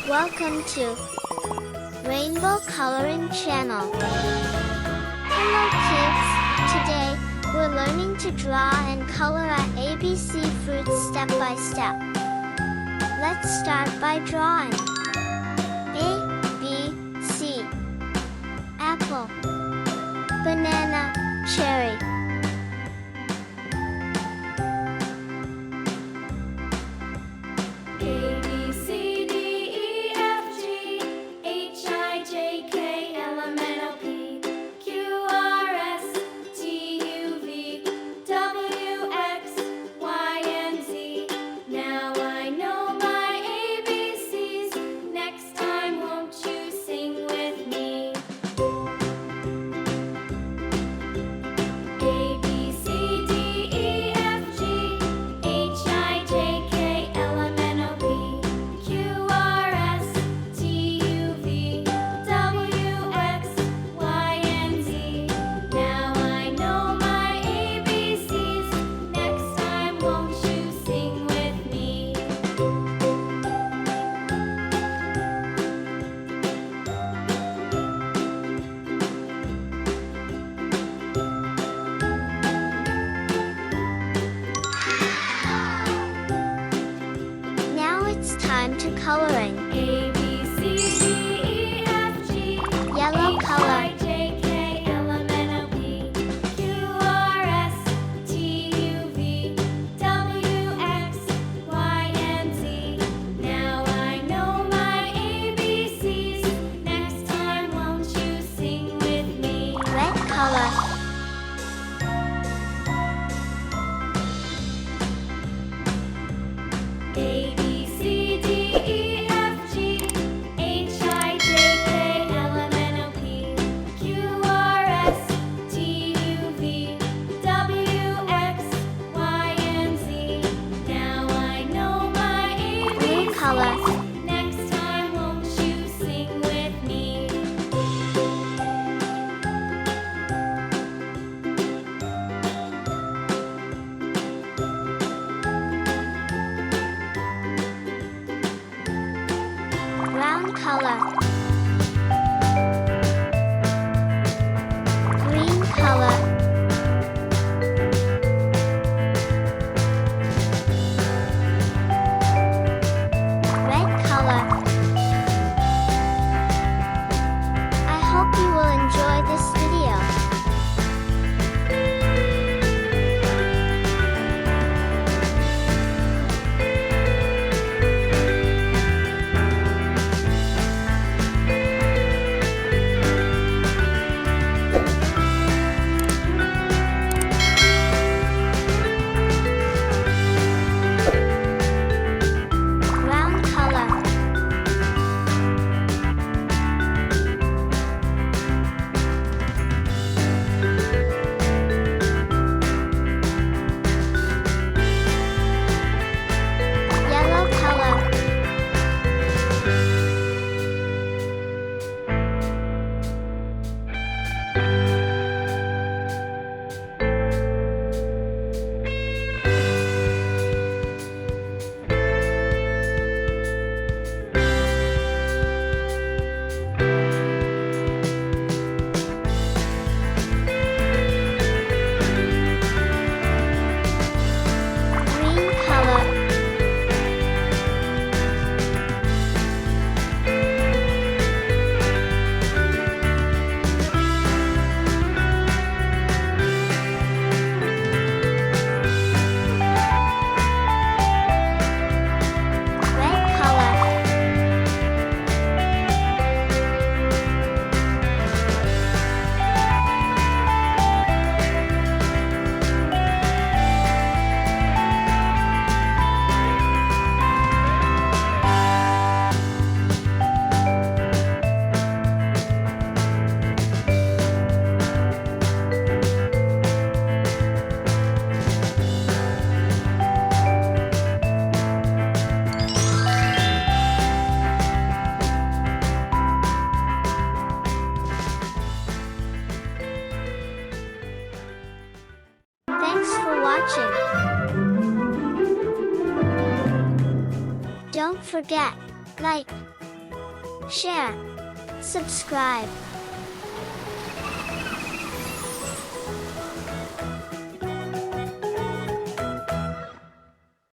Welcome to Rainbow Coloring Channel. Hello kids! Today, we're learning to draw and color our ABC fruits step by step. Let's start by drawing. A, B, C. Apple, banana, cherry. Time to coloring. A, B, C, D, E, F, G, Yellow H, color. I, J, K, L, M, N, O, P, Q, R, S, T, U, V, W, X, Y, and Z. Now I know my ABCs. Next time, won't you sing with me? Red color. A, B, C, D, E, F, G, H, I, J, K, L, M, N, O, P, Q, R, S, T, U, V, W, X, Y, and Z. Now I know my Blue color. ABCs. Next time, won't you sing with me? Brown color. Green color. Red color. I hope you will enjoy this video. Brown color. Yellow color. Green color. Red color. Thanks for watching. Don't forget, like, share, subscribe.